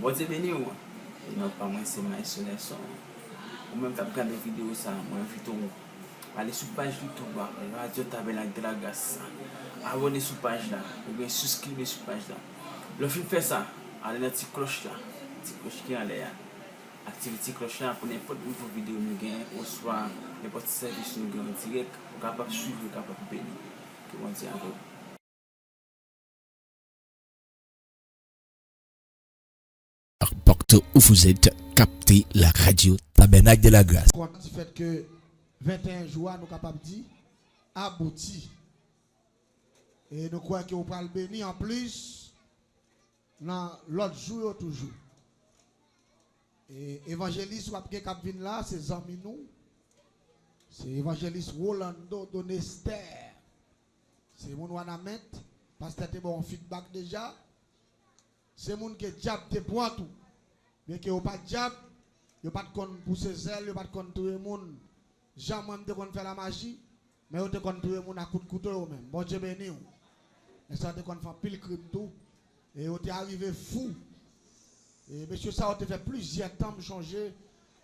Bon Dieu béni ou. Non pas moi c'est ma son. Ou même t'as regardé vidéo ça, moi invite ou. Allez sur page YouTube Radio Tabernacle de la Grâce. Abonnez sur page là, ou bien souscrivez sur page là. Le film fait ça, allez dans la petite cloche là, petite cloche qui est en l'air. Activez la petite cloche là pour n'importe nouveau vidéo nous gagne, ou soit n'importe service nous gagne en direct, ou capable de suivre, capable de bénir. Que bon Dieu encore. Partout où vous êtes, captez la radio Tabernacle de la Grâce. Compte du fait que 21 jours, nous sommes capables de dire abouti. Et nous croyons qu'on parle béni en plus dans l'autre jour toujours. Et évangéliste qui est là, c'est amis nous. C'est évangéliste Rolando Donester. C'est mon wanamet parce que tu as bon feedback déjà. C'est mon qui diable te point tout. Mais qui n'a pas de diable, il n'a pas de compte pour ses ailes, il n'a pas de compte pour tout le monde. Jamais de compte faire la magie, mais il a de compte tout le monde à coup de couteau même. Bon Dieu béni. Et ça a de compte faire pile crime tout. Et il est arrivé fou. Et monsieur ça a fait plusieurs temps de changer.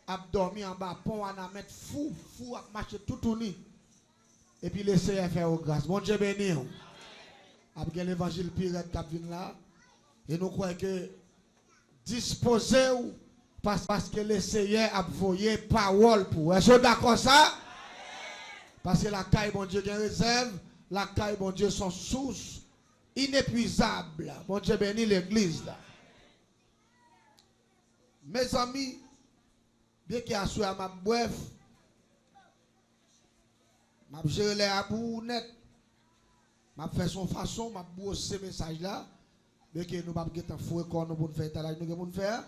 A dormi en bas, pont à mettre fou, à marcher tout tourné. Et puis laisser faire aux grâces. Bon Dieu béni. Après l'évangile pirate qui vient là. Et nous croyons que disposez-vous parce que le Seigneur a envoyé parole pour. Est-ce que vous d'accord ça? Parce que la caille, bon Dieu, a réserve. La caille, bon Dieu, sont source inépuisable. Bon Dieu béni l'église là. Mes amis, bien qu'il y ait à ma bref, m'a géré les abous net, m'a fait son façon, m'a brossé ce message là. Mais que nous ne pouvons pas faire comme nous pouvons faire, nous faire.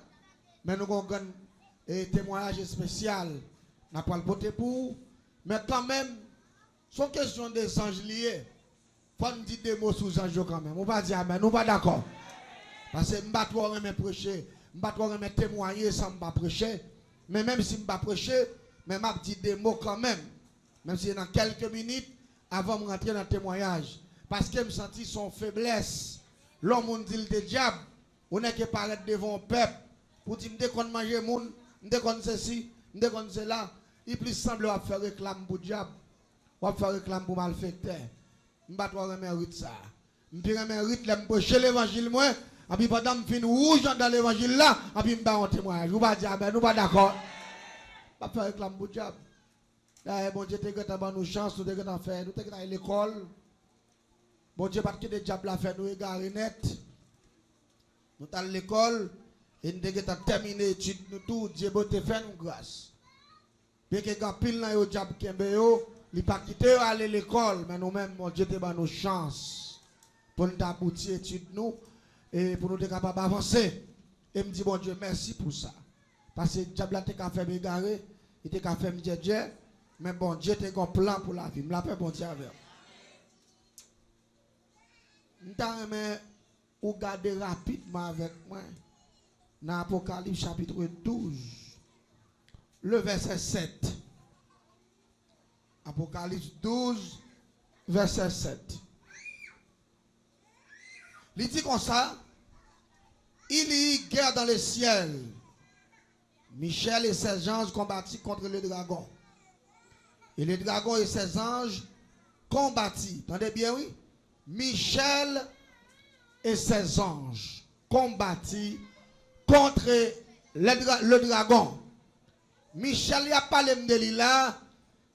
Mais nous avons un témoignage spécial. Nous n'avons pas le voter pour. Mais quand même, c'est une question des anges liés. Il faut nous dire des mots sur les anges quand même. On va dire amen, nous ne sommes pas d'accord. Parce que je ne vais pas prêcher, je ne vais pas témoigner sans me prêcher. Mais même si je ne vais pas prêcher, je vais dire des mots quand même. Même si dans quelques minutes, avant de rentrer dans le témoignage. Parce que je me sens son faiblesse. L'homme on dit le diable, on est qui paraît devant le peuple pour dire dès qu'on mange moun, dès qu'on ceci, dès qu'on cela, il plus semble faire réclame pour diable, ou faire réclame pour malfaiteur. Je ne vais pas remettre ça. Je vais remettre là, je prêcher l'évangile moi, et puis pendant que je finis rouge dans l'évangile là, et puis je vais un témoignage. Vous va dire nous pas d'accord. Je vais faire réclame pour diable. Bon Dieu, tu as nous chance, nous avons fait, nous avons à l'école. Bon Dieu, parce que des diables a fait nous égarer net. Nous sommes à l'école et nous avons terminé l'étude. Nous tout, Dieu te fait nous grâce. Bien que quand pile dans le diable qui est béo, il n'a pas quitté aller à l'école, mais nous-mêmes, mon Dieu, te donne nos chances pour nous aboutir l'étude nous et pour nous être capables d'avancer. Et me dit, bon Dieu, merci pour ça. Parce que le diable a fait m'égarer, il a fait me dire, mais bon Dieu, tu as un plan pour la vie. Je l'ai fait bon Dieu avec. Nous garder rapidement avec moi dans Apocalypse chapitre 12, le verset 7. Apocalypse 12, verset 7. Il dit comme ça, il y eut guerre dans le ciel. Michel et ses anges combattirent contre le dragon. Et le dragon et ses anges combattirent. Entendez bien, oui? Michel et ses anges combattirent contre le dragon. Michel y a parlé de là,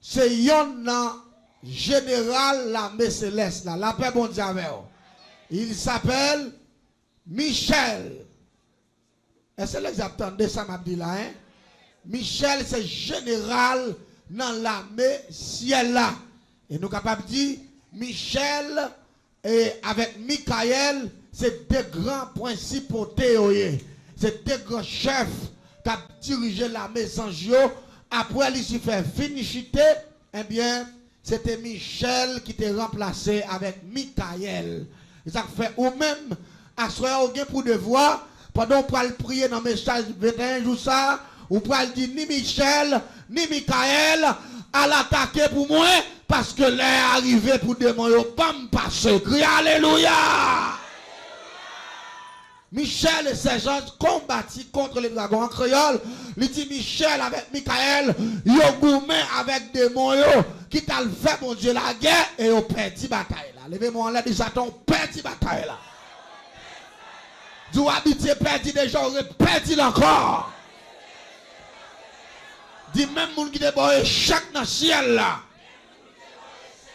c'est un général l'armée céleste là, la paix bon Dieu avec. Il s'appelle Michel. Est-ce que vous attendez ça m'a dit là hein? Michel c'est général dans l'armée ciel là. Et nous capables de dire Michel et avec Michael, c'est deux grands principaux théories. C'est deux grands chefs qui ont dirigé l'armée sans Dieu. Après, Lucifer finichité, eh bien, c'était Michel qui était remplacé avec Michael. Ça fait ou même, à ce moment pour devoir, pendant qu'on peut prier dans le message 21 jours ça, ou peut dire ni Michel, ni Michael, à l'attaquer pour moi, parce que l'heure est arrivée pour demander, pas me passer. Crie Alléluia! Michel et ses anges combattit contre les dragons. En créole, il dit Michel avec Michael, yo gourmet avec des démons qui t'a fait mon Dieu la guerre et yo perdu bataille là. Levez-moi en l'air, dit Satan, perdu bataille là. Du habitué perdu déjà, on perdu encore. Dit même moun qui déboire chaque dans le ciel là.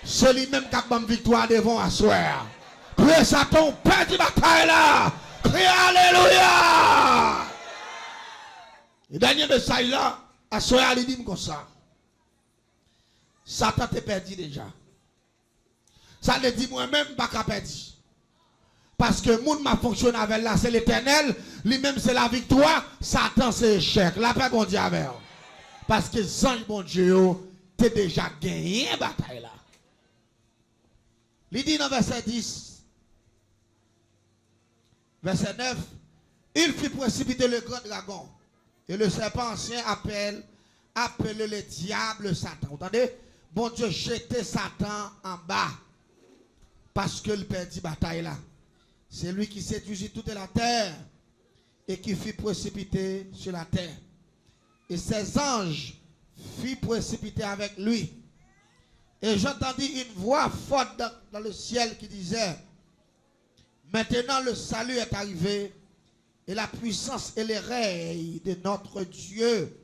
C'est lui-même qui a une victoire devant asseoir. Priez Satan, perdu bataille là. Criez Alléluia. Le dernier message là, asseoir il dit comme ça. Satan t'est perdu déjà. Ça le dit moi-même pas qu'à perdu. Parce que le monde m'a fonctionné avec là, c'est l'éternel. Lui-même c'est la victoire. Satan c'est échec. La paix bon Dieu avec. Parce que sans bon Dieu, t'es déjà gagné la bataille là. Il dit dans verset 10. Verset 9, il fit précipiter le grand dragon. Et le serpent ancien appelle le diable Satan. Vous entendez? Bon Dieu jetait Satan en bas. Parce que il perdit bataille là. C'est lui qui séduisit toute la terre. Et qui fit précipiter sur la terre. Et ses anges fit précipiter avec lui. Et j'entendis une voix forte dans le ciel qui disait, maintenant le salut est arrivé et la puissance et les règnes de notre Dieu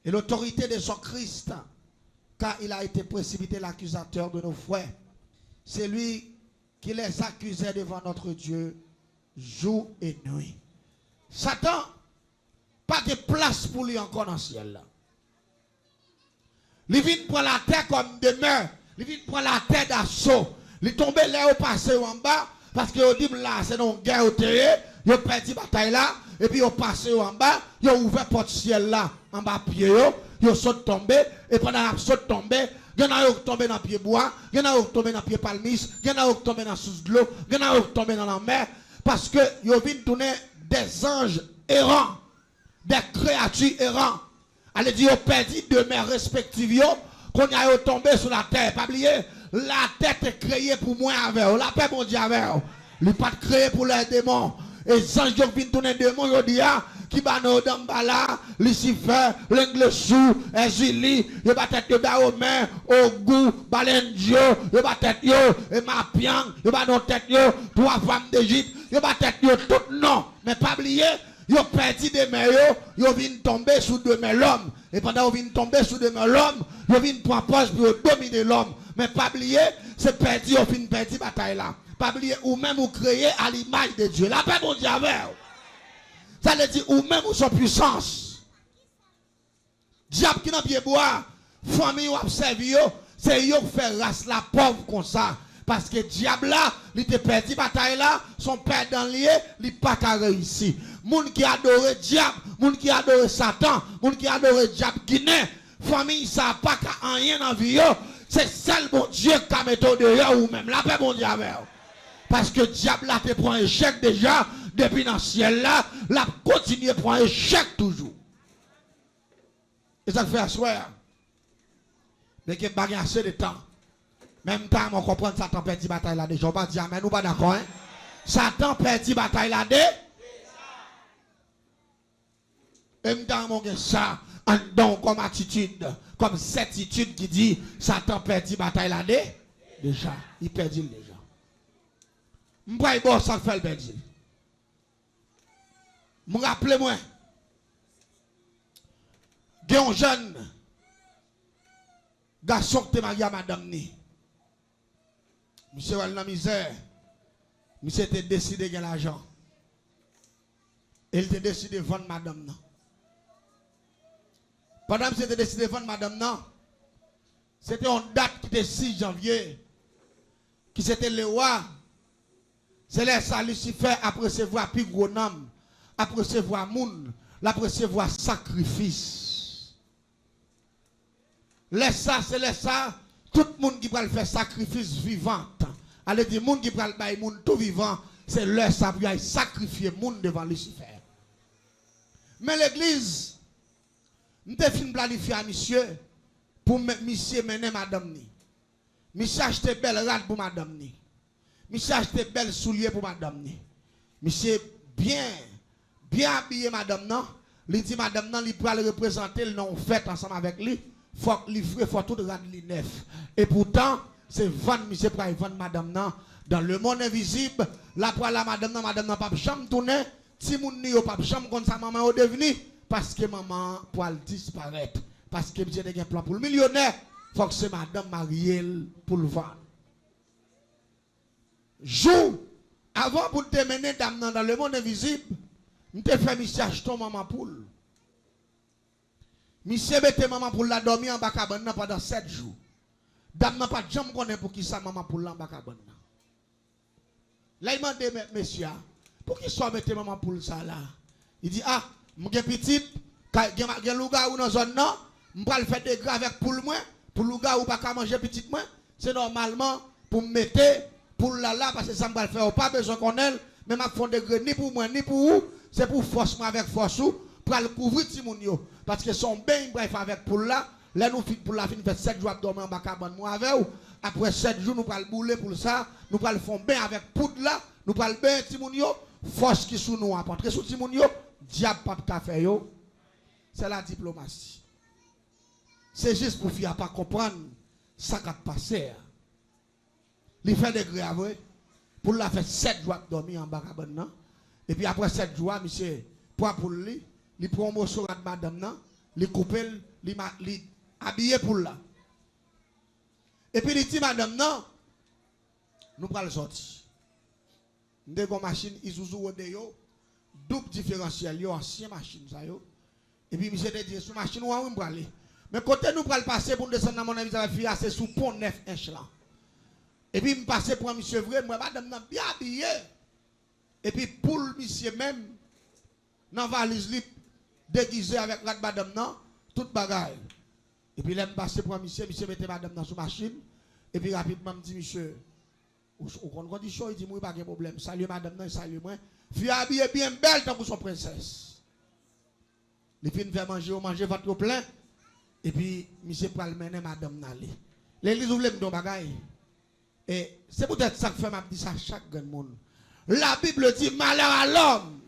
et l'autorité de son Christ, car il a été précipité l'accusateur de nos frères. C'est lui qui les accusait devant notre Dieu jour et nuit. Satan, pas de place pour lui encore dans le ciel là. Il vient prendre la terre comme demeure, il vient prendre la terre d'assaut, il tombe là au passé en bas. Parce que vous dites là, c'est une guerre au terrain, vous avez perdu la bataille là, et puis vous passez en bas, vous avez ouvert porte ciel là, en bas pied, vous saute tombé, et pendant que vous saute tombé, il y en a qui tombé dans le pied bois, il y en a qui tombé dans le pied palmis, il y en a qui tombé dans la source de l'eau, il y en a qui tombé dans la mer, parce que vous venez tourner des anges errants, des créatures errantes. Allez dire, vous avez perdu deux mers respectives, qu'on y a tombé sur la terre, pas oublier. La tête est créée pour moi avec vous. La paix, mon Dieu, avec vous. Il n'est pas créé pour les démons. Et sans que viennent tourner des démons, il dit, qui va nous d'Ambala, Lucifer, l'angle sous, Ezili, il va tête de Romain, au goût, Balendio, il va tête yo, et Mapiang, il va nos têtes yo, trois femmes d'Égypte, il va tête yo, tout non. Mais pas oublier, ils ont perdu des mains, ils viennent tomber sous deux mains l'homme. Et pendant qu'ils viennent tomber sous deux mains l'homme, ils viennent prendre poche pour dominer l'homme. Mais pas oublier, c'est perdu, au fin de perdu bataille là. Pas oublier, ou même vous créez à l'image de Dieu. La paix, mon Dieu, avec. Ça veut dire, ou même vous son puissance. Diable qui n'a pas bois, famille ou observé, c'est eux qui fait race la pauvre comme ça. Parce que diable là, il était perdu bataille là, son père dans lié, il n'a pas réussi. Moun qui adore diable, moun qui adore Satan, moun qui adore diable Guinée, famille ça n'a pas rien dans la vie. C'est seul bon Dieu qui a mis dehors ou même la paix mon Dieu avec. Parce que diable là te prend un échec déjà, depuis dans le ciel là, la continue à prendre un échec toujours. Et ça fait asseoir. Mais qu'il n'y a pas assez de temps. Même temps, on comprend que Satan perd la bataille là déjà. On va dire, mais nous pas d'accord. Hein? Satan perd la bataille là déjà. Et même temps, on a ça. Un don comme attitude, comme certitude qui dit Satan perd la bataille là déjà. Il perd déjà. Je ne sais pas si ça fait le perdre. Je me rappelle moi. Il y a un jeune garçon qui est marié à madame ni. Monsieur va dans la misère. Monsieur était décidé de gagner l'argent. Il était décidé de vendre madame non. Pendant que c'était décidé de vendre madame non, c'était une date qui était 6 janvier, qui c'était le roi. C'est là ça Lucifer a recevoir plus gros nom, a recevoir moun, a recevoir sacrifice. Laisse ça, c'est laisse ça, tout le monde qui va faire sacrifice vivant. Allez dire, monde qui va le monde tout vivant, c'est leur ça pour sacrifier monde devant Lucifer. Mais l'église, nous devons planifier à monsieur pour monsieur mener madame ni. Monsieur acheter belle rade pour madame ni. Monsieur acheter belle soulier pour madame ni. Monsieur bien habillé madame non. Il dit madame non, il peut le représenter le nom fait ensemble avec lui. Faut livrer, faut tout rendre li neuf. Et pourtant, c'est vendre monsieur pour vendre madame non dans le monde invisible. La pour la madame non pas jamais tourner. Si moun ni yo pas jamais comme sa maman au devenu parce que maman pour disparaître parce que j'ai des plan pour le millionnaire, faut que c'est madame Marielle pour le vendre. Jour avant pour te mener dame dans le monde invisible, m'te fait monsieur acheter maman poule. Monsieur mette maman poule la dormir en bas cabane pendant 7 jours. Dame n'a pas de jambe connaît pour qui ça maman poule en bas cabane. Là il m'a dit monsieur, pour qui soit mette maman poule ça là. Il dit ah, m'gen petite, gen louga ou dans zone non, m'pa le faire des gras avec poule moi, pour louga ou pas ka manger petite moi, c'est normalement pour me mettre pour là parce que ça me va le faire pas besoin qu'on elle, mais m'a fond de gras ni pour moi ni pour vous, c'est pour force moi avec force ou pour le couvrir ti moun yo parce que son bain bref avec poule là, là nous pour la fin fait 7 jours dormir en bas cabane moi avec ou après 7 jours nous pas le bouler pour ça, nous pas le fond bain avec poudre là, nous pas le bain ti moun yo, force qui sous nous apporter sous ti moun yo, diable pas café yo. C'est la diplomatie. C'est juste pour faire pas comprendre ça qui a passé. Il fait des graves pour la faire 7 jours de dormir en bas cabane. Et puis après 7 jours, monsieur, pour lui, il prend un morceau de madame, il coupe, il habille pour là. Et puis il dit madame, non, nous prenons le sortir. Nous avons une machine Isuzu Rodeo, double différentiel, yo ancien machine ça yo. Et puis monsieur dit sur machine ou on va aller. Mais côté nous pral passer pour descendre dans mon avis ça va c'est sous pont 9 inch là. Et puis me passer pour monsieur vrai, moi madame nan bien habillé. Et puis pour monsieur même dans valise li déguisé avec la madame nan toute bagaille. Et puis là me passer pour monsieur mettait madame dans sous machine et puis rapidement me dit monsieur au condition il dit moi pas de problème. Salut madame nan, salut moi. Fille habillée bien belle tant pour son princesse. Les filles fait manger votre plein. Et puis, monsieur pral mener madame Nali. L'église ouvre le bagaille. Et c'est peut-être ça que fait m'a dit ça à chaque grand monde. La Bible dit malheur à l'homme.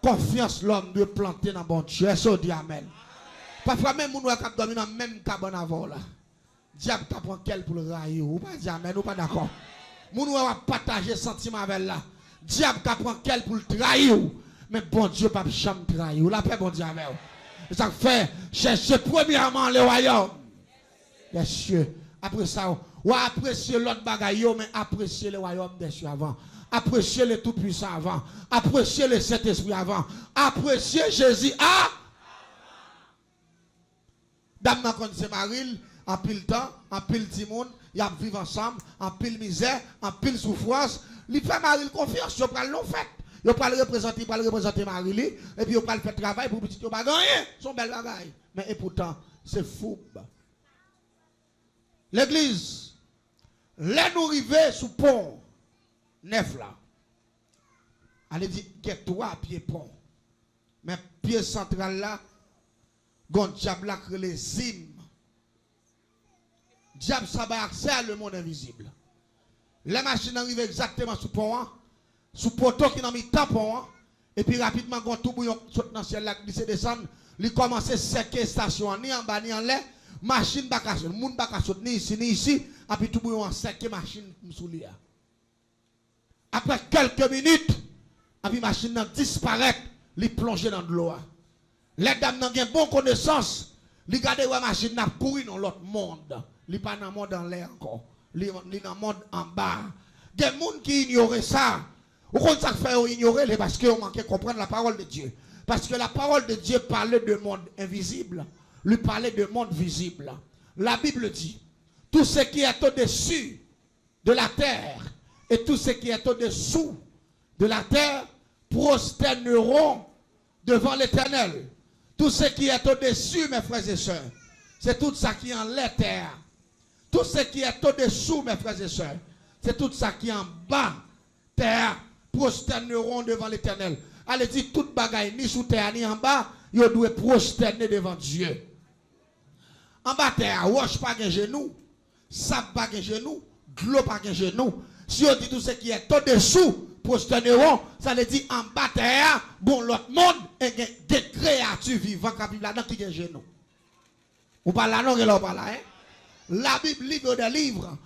Confiance l'homme doit planter dans bon Dieu. Ça dit amen. Parfois même moun qui dormi dans même cabane avant là. Diable t'a prend quel pour le railler ou pas dire amen ou pas d'accord. Moun va partager sentiment avec là. Diable t'a prend quel pour le trahir. Mais bon Dieu, pas jamais trahir. La paix, bon Dieu, avec vous. Ça fait chercher premièrement le royaume des cieux. Après ça, ou apprécier l'autre bagaille, mais apprécier le royaume des cieux avant. Apprécier le Tout-Puissant avant. Apprécier le Saint-Esprit avant. Apprécier Jésus à. Dame, quand c'est Maril, en pile temps, en pile timon, ils vivent ensemble, en pile misère, en pile souffrance. Il fait Maril confiance, je prends l'on fait. Yo pas le représenter Marie et puis yo pas le faire travail pour petit yo pas gagner son bel bagaille mais et pourtant c'est fou. L'église là nous arriver sous pont neuf là. Elle dit que 3 pieds pont. Mais pied central là gon diable là que les zim. Diable ça va accès à le monde invisible. Les machines arrivent exactement sous pont. Sous poteau qui n'a mis tampon, et puis rapidement, quand tout bouillon saute dans le ciel, il se descend, il commence à séquer station, ni en bas, ni en l'air, machine baka saute, moun baka saute, ni ici, et puis tout bouillon séquer machine sous lui. Après quelques minutes, et puis machine disparaît, il plonge dans de l'eau. Les dames n'ont pas bonne connaissance, ils regardent la machine n'a couru dans l'autre monde. Il n'est pas dans le monde en l'air encore, il est dans le monde en bas. Des gens qui ignorent ça. Ou qu'on ça fait ignorer parce qu'on manque de comprendre la parole de Dieu. Parce que la parole de Dieu parlait de monde invisible, lui parlait de monde visible. La Bible dit, tout ce qui est au-dessus de la terre et tout ce qui est au-dessous de la terre prosterneront devant l'Éternel. Tout ce qui est au-dessus, mes frères et sœurs, c'est tout ça qui est en la terre. Tout ce qui est au-dessous, mes frères et sœurs, c'est tout ça qui est en bas terre. Prosterneront devant l'Éternel. Allez dit toute bagaille ni sous terre ni en bas, ils doivent prosterner devant Dieu. En bas terre, roche pas de genou, sable pas de genou, de l'eau pas de genou. Si on dit tout ce qui est au-dessous, prosterneront, ça veut dire en bas terre, bon l'autre monde, et des créatures vivantes qui vivent là-dedans qui sont genoux. Ou pas là, non, ou pas là, hein? La Bible, livre des livres,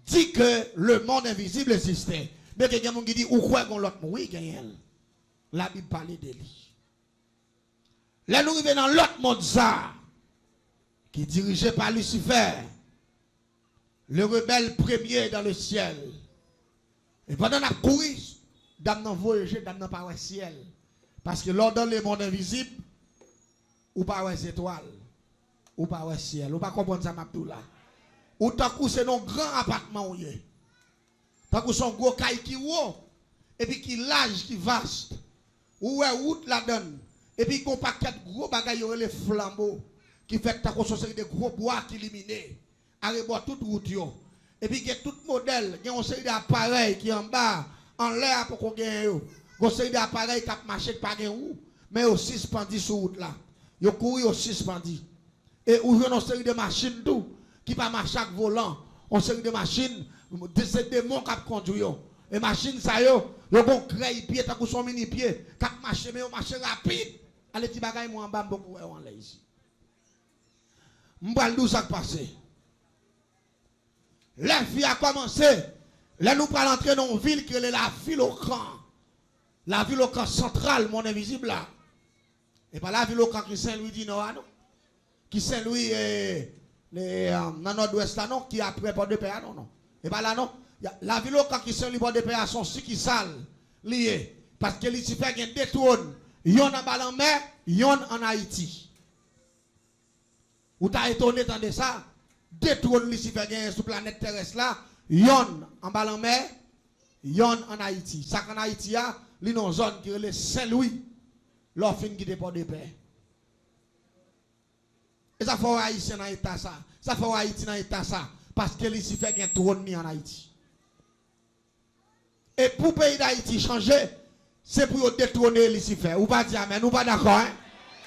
dit que le monde invisible existait. Mais il y a des gens qui disent, ou quoi qu'on l'autre, oui, la Bible parle de lui. Là, nous arrivons dans l'autre monde, ça, qui est dirigé par Lucifer, le rebelle premier dans le ciel. Et pendant qu'on a couru, dame n'a voyagé, dame n'a pas le ciel. Parce que lors dans le monde invisible, ou pas les étoiles, ou pas le ciel, ou pas comprendre ça, m'a tout là. Ou tant que c'est un grand appartement où est. Tant que son gros caille qui haut, et puis qui large, qui vaste. Ou est route la donne. Et puis qu'on paquet de gros bagages, les flambeaux, qui fait tant qu'on série de gros bois qui éliminés. Arrive toute route yo. Et puis il y a tout modèle, il y a une série d'appareils qui en bas, en l'air pour qu'on gagne yo. Une série d'appareils qui marché pas gagne où, mais aussi suspendu sur route là. Yo couru aussi suspendu. Et ou une série de machines tout qui pas marcher avec volant, une série de machines, c'est des démons qui conduisent yo. Et machines ça yo bon créé pied tant que son mini pied, qui marcher mais marcher rapide. Allez ti bagay moi en bas beaucoup en là ici. M'bal d'où ça passé. La vie a commencé. Là, nous allons entrer dans une ville qui est la ville au camp. La ville au camp central, mon invisible là. Et pas la ville au camp qui Saint-Louis dit non, non. Qui Saint-Louis dans nord-ouest là, non. Qui après Port-de-Paix, non, non. Et pas là, non. La ville au camp qui Saint-Louis Port-de-Paix sont si qui sales liés. Parce que Lucifer a deux trônes. Yon en bas en mer, yon en Haïti. Ou t'as étonné de ça? Deux trônes Lucifer gagne sur la planète terrestre là, yon en bas en mer, yon en Haïti. Ça qu'en Haïti a, li non zone qui est le Saint-Louis, leur fin qui dépend de paix. Et ça fait Haïtien dans l'état ça. Ça fait Haïti dans l'état ça. Parce que Lucifer gagne trône ni en Haïti. Et pour le pays d'Haïti changer, c'est pour détrôner Lucifer. Ou pas dire amen, ou pas d'accord, hein?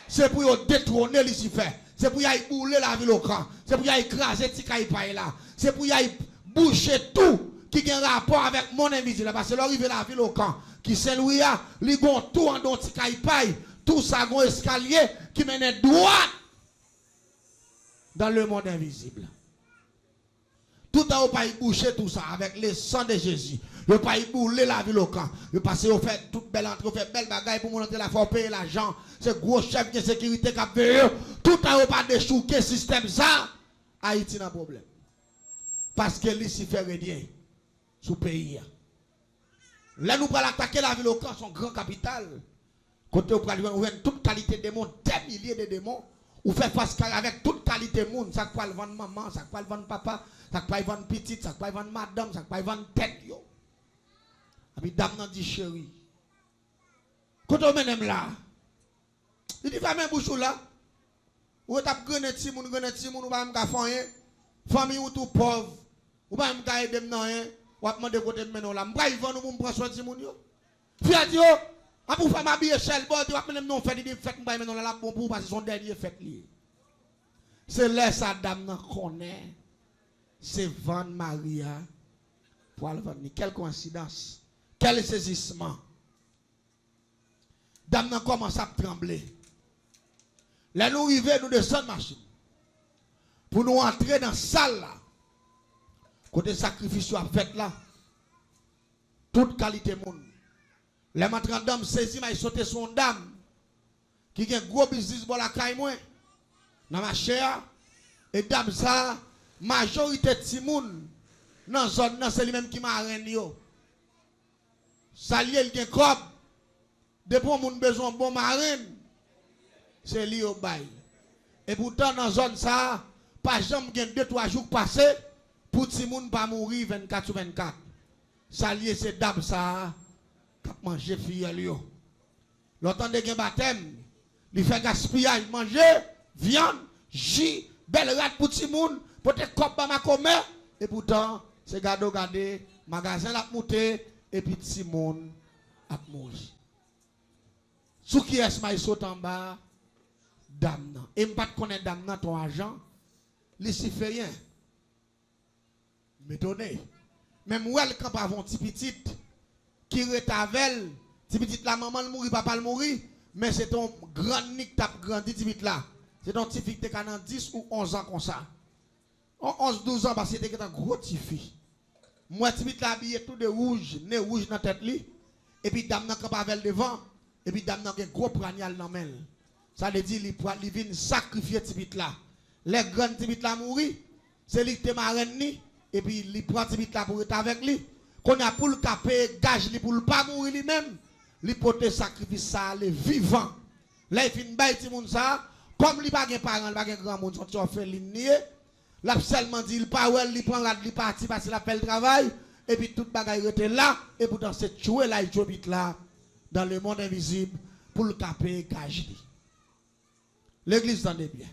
C'est pour détrôner Lucifer. C'est pour y aller bouler la ville au camp. C'est pour y aller écraser Tikaïpaï là. C'est pour y aller boucher tout qui a un rapport avec mon invisible. Parce que l'arrivée la ville au camp, qui Saint-Louis a, li gon tout en don Tikaïpaï, tout ça gon escalier qui mène droit dans le monde invisible. Tout en haut pas y boucher tout ça avec le sang de Jésus. Vous pas y bouler la ville au camp. Vous passez au fait toute belle entrée, vous faites belle bagaille pour monter la faut payer l'argent. C'est gros chef de sécurité qui a payé. Tout en haut pas déchouquer système ça. Haïti n'a problème. Parce que Lucifer est bien sous pays. Là nous allons attaquer la ville au camp, son grand capital. Côté où nous avons toute qualité de démons, des milliers de démons. Ou fait face avec toute qualité de monde. Ça peut le vendre maman, ça peut le vendre papa, ça peut le vendre petite, ça peut le vendre madame, ça peut le vendre tête. Yo. Et puis dame nan dit chérie. Quand on mène là, il dit famille bouchou là. Ou t'as grenade si moun, ou pas m'ka fanyen. Famille ou tout pauvre. Ou pas m'ka aider nan rien. Ou pas demander côté menon là. M'pa y vendre ou m'prend soin de moun yo. Fia dit yo, a pour femme habiller chel bon, tu vas menem non fait dit fête m'pa menon là bon pour parce que son dernier fête li. C'est là sa dame nan connaît. C'est Van Maria pour aller vendre. Quelle coïncidence. Quel saisissement. Dame nan commence à trembler. Là nous arrivons, nous descendons machine. Pour nous entrer dans la salle là. Côté sacrifice à fait là. Toute qualité monde. Les matrons dame saisi m'a sauté son dame. Qui a un gros business pour la caille moi. Dans ma chère. Et dame ça, majorité de Timoun. Dans la zone, c'est lui-même qui m'a rendu yo. Ça lié le gen crop. Depuis moun besoin bon marine. C'est li au bail. Et pourtant dans zone ça, pas jamais gen 2-3 jours passés pour ti moun pas mourir 24 sur 24. Ça lié c'est dame ça qui manger fille yo. L'autant de gen baptême, il fait gaspillage, manger viande, jus, belle rat pour ti moun, pour te cop ba ma commer et pourtant c'est gado gade magasin la monter et puis petit monde a mourir. Sous qui est-ce qu'il saute en bas? Dame nan. Et m'pas connaître dame nan ton agent. Luciférien. M'étonné. Même ou elle quand pas un petit petit. qui retavel, si petit la maman le mourir, papa le mourir, mais c'est ton grand nick qui t'a grandi, petit là. C'est ton petit fille qui a 10 ou 11 ans comme ça. 11-12 ans, parce que c'était un gros petit fille. Moi, petit là habillé tout de rouge, nez rouge dans la tête, et puis dame n'a pas avec devant, et puis dame n'a un gros pranial dans la main. Ça veut dire qu'il vient sacrifier petit là. Les grands petit là mourir, c'est lui qui est marraine, et puis il prend petit là pour être avec lui. Qu'on a pour le caper, gage pour ne pas mourir lui-même, il peut sacrifier ça, les vivants. Là, il finit de bailler tout ça, comme il n'a pas de parents, il n'a pas de grand monde, il a fait l'igné. Là, seulement dit, il pas il prend la partie parce qu'il a fait le travail, et puis toute bagaille était là, et pourtant c'est tué là, il habite là, dans le monde invisible, pour le caper, gage. L'église tendez bien.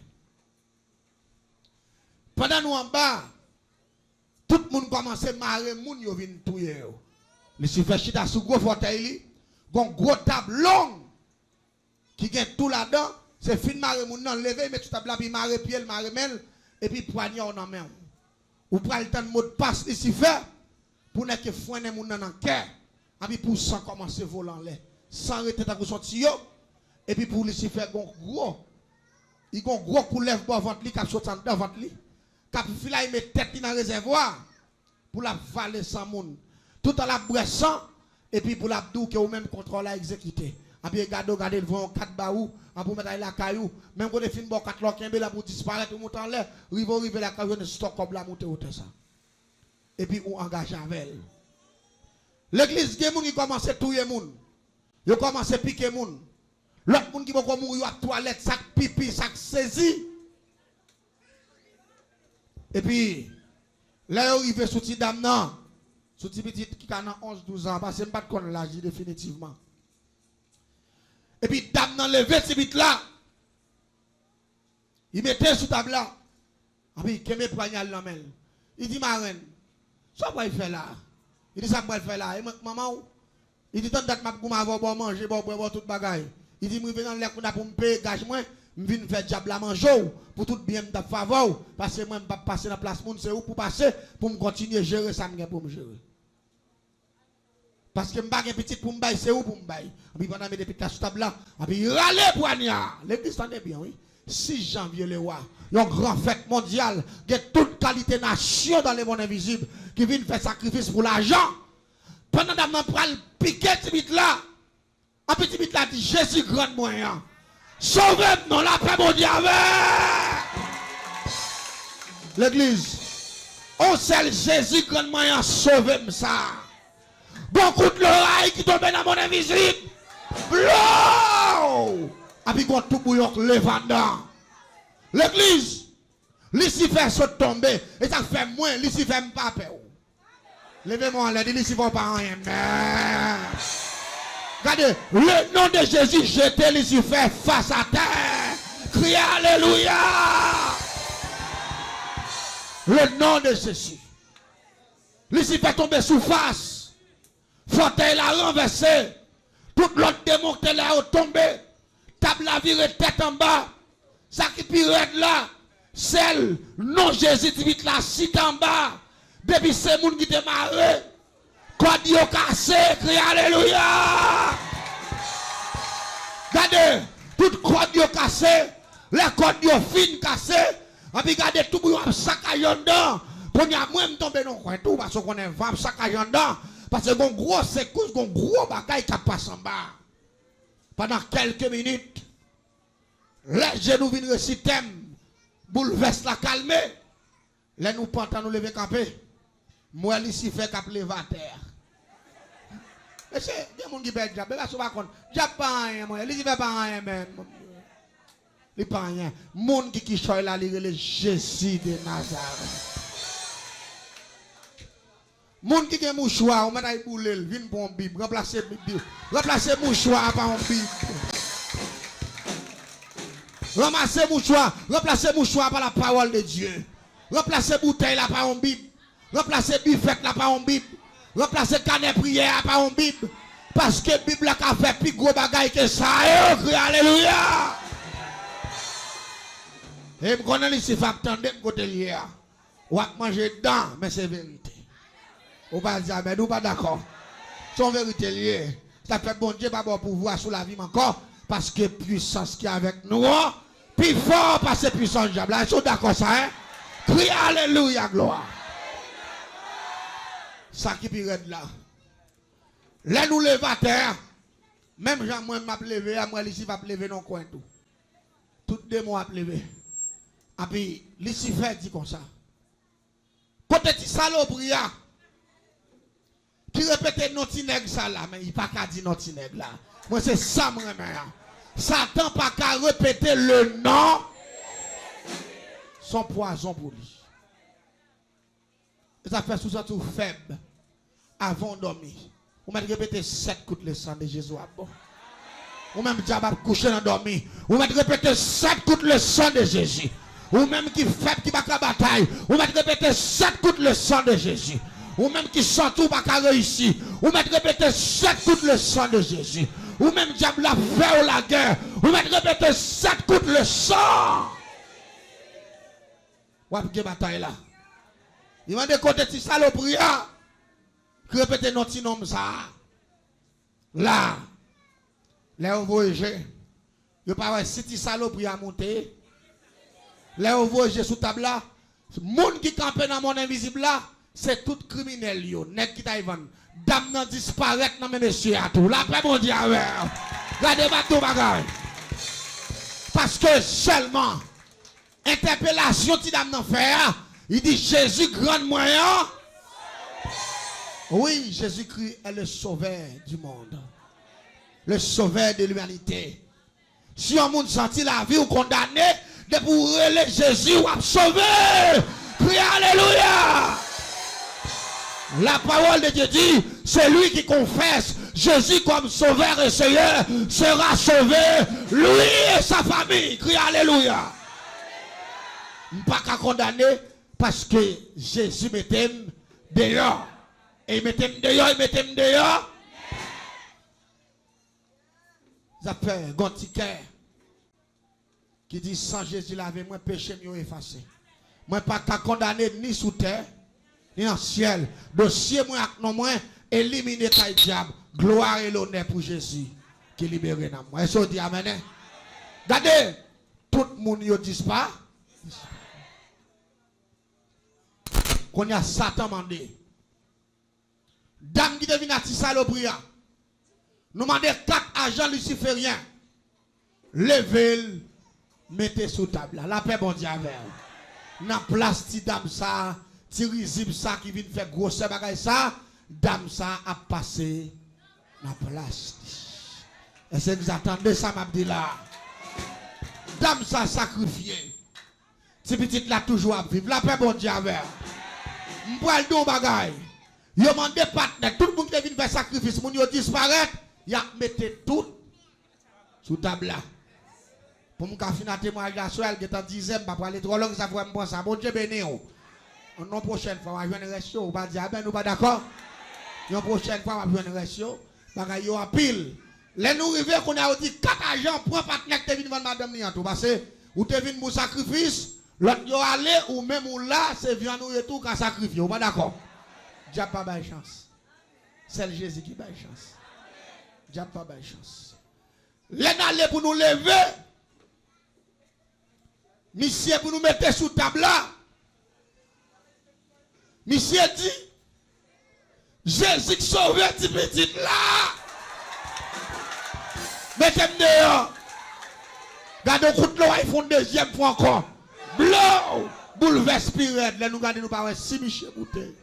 Pendant nous en bas, tout le monde commence à marrer, moun yo vin touye yo. Le si fait chita sous gros fauteuil, gon gros table long qui gagne tout là-dedans, c'est fin marrer moun nan lever mais tout table là puis marrer pied, marrer mel et puis poignard en main. Ou pral temps mot de passe ici fait pour ne que foine moun nan en cœur. Et puis pour sans commencer voler en l'air, sans arrêter ta sorti yo et puis pour ici fait gon gros. Il gon gros coulève pour ventre li cap sorti dans ventre li. Cap fila il met tête dans réservoir pour la valer sans monde tout à la boisson et puis pour la dou que ou même contrôle à exécuter et puis regarder devant 4 baou pour mettre la caillou même quand fin bon 4 lokembe là pour disparaître ou monter en l'air rive la caillou ne stock comme la monter autour ça et puis on engage avec l'église gen moun qui commence à touyer moun yo commence à piquer moun l'autre moun qui va mourir à toilette sac pipi sac saisi. Et puis, là, il arrive sous petit dame, non. Sous petit petit qui a 11-12 ans, parce que je ne sais pas de l'âge définitivement. Et puis, dame, non, levé petit petit là. Il mettait sous table là. Et puis, il me poignal dans la main. Il dit, ma reine, ça va il faire là. Il dit, ça va il faire là. Et maman, il dit, tant que je vais manger, boire toute bagaille. Il dit, je vais dans l'air pour me payer, gage moi. Je viens faire diable à manger pour tout bien me faveur parce que moi je ne vais pas passer dans la place monde c'est où pour passer pour me continuer à gérer ça pour me gérer parce que je n'ai pas de petit pour me bailler c'est où pour me bailler et puis pendant que je suis table là et puis râler poignard l'église t'en est bien oui 6 janvier le roi une grande fête mondiale de toute qualité nation dans le monde invisible qui vient faire sacrifice pour l'argent pendant que je prends piquer petit là un petit bit là dit Jésus grand moyen sauvez-nous la paix mondiale. L'église, on sait Jésus grand moyen sauve ça. Beaucoup de l'oreille qui tombe dans mon invisible. Blow! Et puis quand tout bouillon levant. L'église, Lucifer saute tomber et ça fait moins Lucifer pas peur. Levez-moi en l'air, Lucifer pas rien. Regardez, le nom de Jésus jeté Lucifer face à terre. Criez Alléluia. Le nom de Jésus. Lucifer tombé sous face. Fauteuil l'a renversé. Tout l'autre démon qui là tombé. Table la virée tête en bas. Ça qui pire là. Celle, non Jésus vite là, cite en bas. Depuis ces gens qui démarrent. Quoi Dieu cassé, crie Alléluia. Regardez, tout quoi Dieu cassé, les cordes Dieu fin cassé, et puis regardez tout le monde saccagé dedans. Pour y a même tomber dans le tout parce qu'on est vraiment saccagé dedans. Parce que mon gros secousse, mon gros bagaille qui passe en bas. Pendant quelques minutes, les genoux viennent réciter, bouleverse la calmer. Les nous portons nous lever camper. Moi, ici, fait cap lever à terre. Et c'est des gens qui perdent le diable. Je ne sais pas diable pas rien, moi. Il ne fait pas rien, même. Il ne fait pas rien. Les gens qui sont là, ils le Jésus de Nazareth. Les gens qui ont mouchoir, on met un boulet, ils viennent pour un Bible. Remplacez mouchoir par un Bible. Remplacez mouchoir par la parole de Dieu. Remplacez bouteille là par un Bible. Remplacez buffet là par un Bible. Remplacez canet prière par un Bible. Parce que la Bible a fait plus gros bagaille que ça. Alléluia. Et je connais ici, je attendre côté hier. On va manger dedans, mais c'est vérité. On va dire, mais nous pas d'accord. Son vérité liée. Ça fait bon Dieu pas bon pouvoir sur la vie encore. Parce que puissance qui est avec nous, plus fort par cette puissance diable. Ils sont d'accord ça, hein? Crie alléluia, gloire. Ça qui est là. Là nous levons à terre. Même Jean, moi, m'a levé, moi, ici, va lever dans le coin tout. Tout démon a levé. Et puis, Lucifer dit comme ça. Côté de saloperie, qui répète non tinègre ça là, mais il pas qu'à dire non tinègre là. Moi, c'est ça, moi, Satan pas qu'à répéter le nom. Son poison pour lui. Ça fait sous ça tout faible. Avant de dormir. Ou même répéter 7 coups le sang de Jésus à bon. Ou même diable coucher dans dormir. Ou même répéter 7 coups le sang de Jésus. Ou même qui fait qui va la bataille. Ou même répéter 7 coups le sang de Jésus. Ou même qui sent tout va réussir. Ou même répéter 7 coups le sang de Jésus. Ou même diable la fait ou la guerre. Ou même répéter 7 coups le sang. Ou même bataille là. Il m'a dit côté de saloperie. Répétez notre nom ça. Là, là vous voyez, je parle si tu saloperie à monter. Là vous voyez sous table là, monde qui campe dans mon invisible là, c'est tout criminel yo, net qui taïvan. Dame nan disparaître dans mes messieurs à tout. La paix mon Dieu avec. Regardez pas tout bagage. Parce que seulement interpellation ti dame nan faire, il dit Jésus grand moyen. Oui, Jésus-Christ est le sauveur du monde. Le sauveur de l'humanité. Si un monde sentit la vie ou condamné, de pour relayer Jésus ou sauver. Crie Alléluia. La parole de Dieu dit, celui qui confesse Jésus comme sauveur et Seigneur sera sauvé, lui et sa famille. Crie Alléluia. Je ne suis pas condamné parce que Jésus m'était dehors. Et il mettait dehors, il mettait dehors. Ça fait un gantiquet qui dit sans Jésus laver, moi péché mieux effacé. Moi pas qu'à condamner ni sous terre, ni dans le ciel. Dossier moi avec non moins, éliminer ta diable. Gloire et l'honneur pour Jésus qui libère dans moi. Est-ce qu'on dit amen? Regardez, tout le monde ne dit pas. Qu'on y a Satan mandé. Dame qui devine à saloperie. Nous demandons 4 agents lucifériens. Levez-le, mettez sous table. La paix bon Dieu avec. Dans place ti dame ça, ti risible ça qui vient faire grosse bagaille ça, dame ça a passé dans place. Est-ce que vous attendez ça m'a dit là? Dame ça sacrifié. Ti petite là toujours à vivre. La paix bon Dieu avec. M'poil don bagaille. Yo mande partenaire, tout le monde qui vient faire sacrifice, moun yo disparaître, y a mette tout sous table là. Pour me finir témoignage là, soit elle est en 10e, pas aller trop long, ça faut me penser ça. Bon Dieu béni ou. Non prochaine fois, on va joindre ratio, ou pas dire ben nous pas d'accord. Une prochaine fois, on va joindre ratio, bagay yo en pile. Les nous river qu'on a dit 4 agents prend partenaire qui vient vendre madame ni en tout parce que ou te vinn pour sacrifice, l'autre yo aller ou même ou là, c'est viande ou tout qu'à sacrifier, ou pas d'accord. Diable pas de chance. C'est Jésus qui a chance. Diable pas de chance. L'en pour nous lever. Monsieur pour nous mettre sous table là. Monsieur dit, Jésus sauve petit petit là. Mettez-moi dehors. Gardez le coup de l'eau, ils font deuxième fois encore. Blow. Bouleverse spirit. Là nous gardons nous pas 6 Michel bouteille.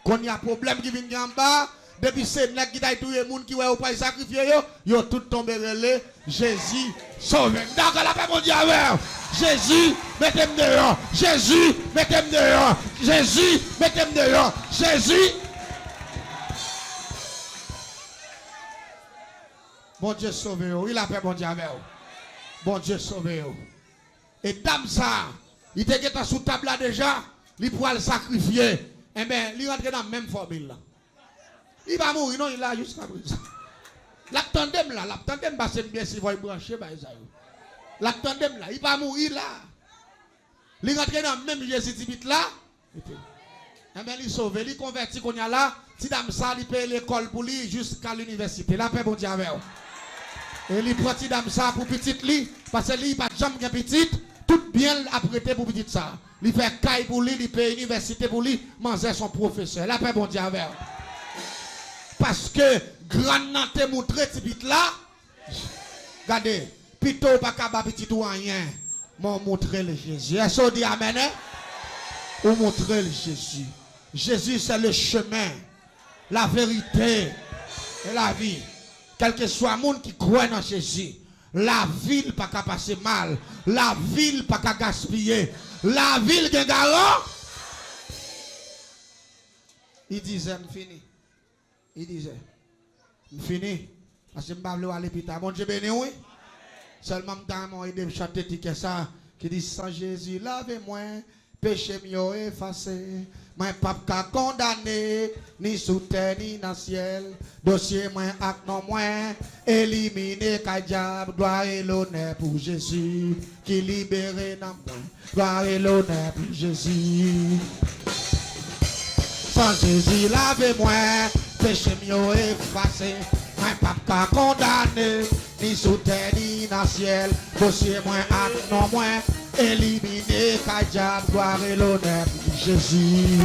Quand il y a un problème qui vient en bas, depuis c'est nèg qui t'a tout le monde qui va au pas sacrifier yo tout tombé relé Jésus sauve. D'accord la paix mon Dieu avec. Jésus mettez-moi dehors. Jésus mettez-moi dehors. Jésus mettez-moi dehors. Jésus. Bon Dieu sauve yo. Il a paix mon Dieu avec. Bon Dieu sauve yo. Et dame ça, il était sous table là déjà, il pourra le sacrifier. Eh bien, il rentre dans la même formule là. Il va mourir, non, il est là jusqu'à présent. L'attendem là, l'attendem va se bien si vous brancher, l'attendem là, il va mourir là. Il rentre dans le même Jésus là. Eh bien, il sauve, il convertit qu'on y a là, Si dame ça, il paye l'école pour lui jusqu'à l'université. La paix, bon Dieu avec vous. Et il prend si dame ça pour petite lui, parce que lui, il n'a pas de jambe petite, tout bien apprêté pour petite ça. Il fait caille pour lui, il paye l'université pour lui, manger son professeur. La paix, bon Dieu avec vous. Parce que grand nante montré petit bit là, regardez, plutôt pas capable petit ou rien, m'ont montré le Jésus. Est-ce qu'on dit amen? Ou montrer le Jésus. Jésus c'est le chemin, la vérité et la vie. Quel que soit le monde qui croit dans Jésus, la ville pas qu'à passer mal, la ville pas qu'à gaspiller, la ville qui est garant. Il disait, fini. Il disait, fini. Parce que je ne vais pas aller à l'hôpital. Bon Dieu béni, oui. Seulement, je vais chanter ticket ça, qui dit, sans Jésus, lavez-moi, péché mieux effacé. Moi, pas condamné, ni sous terre, ni dans le ciel. Dossier, moi, acte non, moi, éliminé, qu'à diable, gloire et l'honneur pour Jésus, qui libéré dans moi. Gloire et l'honneur pour Jésus. Sans Jésus, lavez-moi, péché mieux effacé. Moi, pas condamné, ni sous terre, ni dans le ciel. Dossier, moi, acte non, moi, éliminé, qu'à diable, gloire et l'honneur pour Jésus.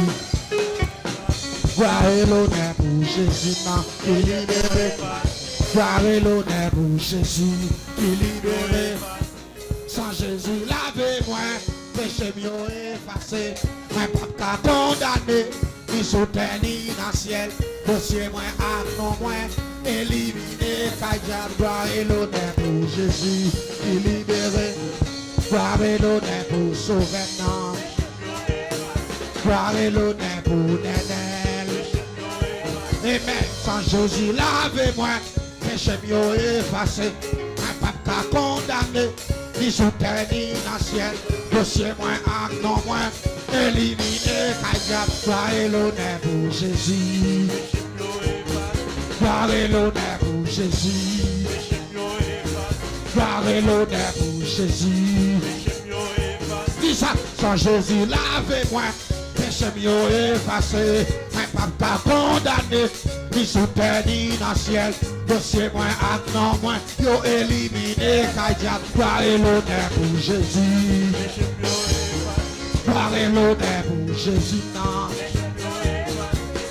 Gloire et l'honneur pour Jésus, qui libéré. Gloire et l'honneur pour Jésus, qui libéré. Sans Jésus, lavez-moi, péché mieux effacé. Moi, pas condamné, ni sous terre, ni dans le ciel. Dossier, moi, acte non, moi, éliminé, qu'à diable, gloire et l'honneur pour Jésus, qui libéré. Gloire et l'honneur pour Sauvenan. Gloire et l'honneur pour Nenel. Amen. Sans Jésus, lavez-moi, péché mieux effacé. Un pape condamné, ni sous terre, ni dans le ciel. Dossier moins, acte non moins, éliminé, kaïdiab. Gloire et l'honneur pour Jésus. Gloire et l'honneur pour Jésus. Gloire et l'honneur pour Jésus. Dis ça, sans Jésus, lavez-moi, péché mieux effacé. Un pape condamné, ni sous terre, ni dans le ciel. Dossier moins, acte non moins, yo éliminé, kaïdiab. Gloire et l'honneur pour Jésus. Gloire et l'honneur pour Jésus, non.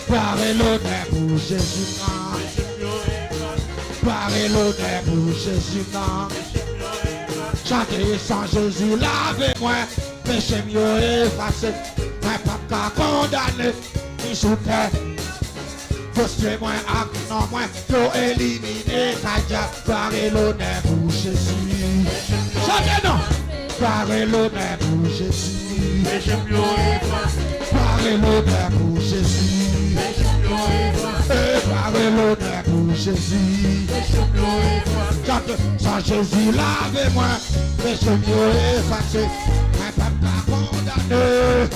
Gloire et l'honneur pour Jésus, non. Gloire et l'honneur pour Jésus, non. Chantez sans Jésus, lavez-moi, péché mieux effacé. Un pape condamné, ni sous terre. Dossier moins, acte non moins, yo éliminé, kaïdiab. Gloire et l'honneur pour Jésus. Chantez non. Gloire et l'honneur pour Jésus. Gloire et l'honneur pour Jésus. Gloire et l'honneur pour Jésus. Sans Jésus, lavez-moi, péché mieux effacé. Un pape condamné,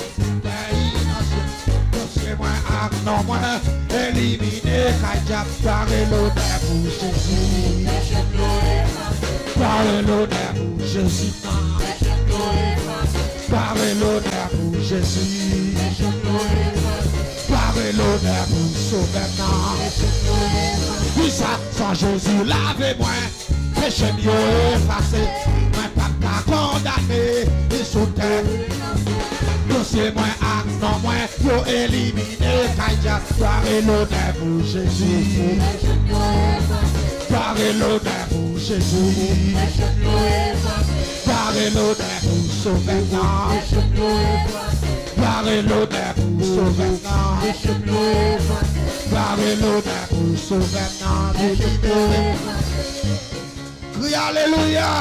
dossier moins, acte non moins, éliminé, kaïdiab. Gloire et l'honneur pour Jésus. Gloire et l'honneur pour Jésus. Gloire et l'honneur pour Jésus. Gloire et l'honneur pour Sauvenan. Dis ça, sans Jésus, lavez-moi, péché mieux effacé. Un pape condamné, et sous terre. Dossier moins, acte non moins, yo éliminé, kaïdiab. Gloire et l'honneur pour Jésus. Gloire et l'honneur pour Jésus. Gloire et l'honneur pour Sauvenan. Gloire et l'honneur pour Sauvenan. Gloire et l'honneur pour Sauvenan. Crie alléluia.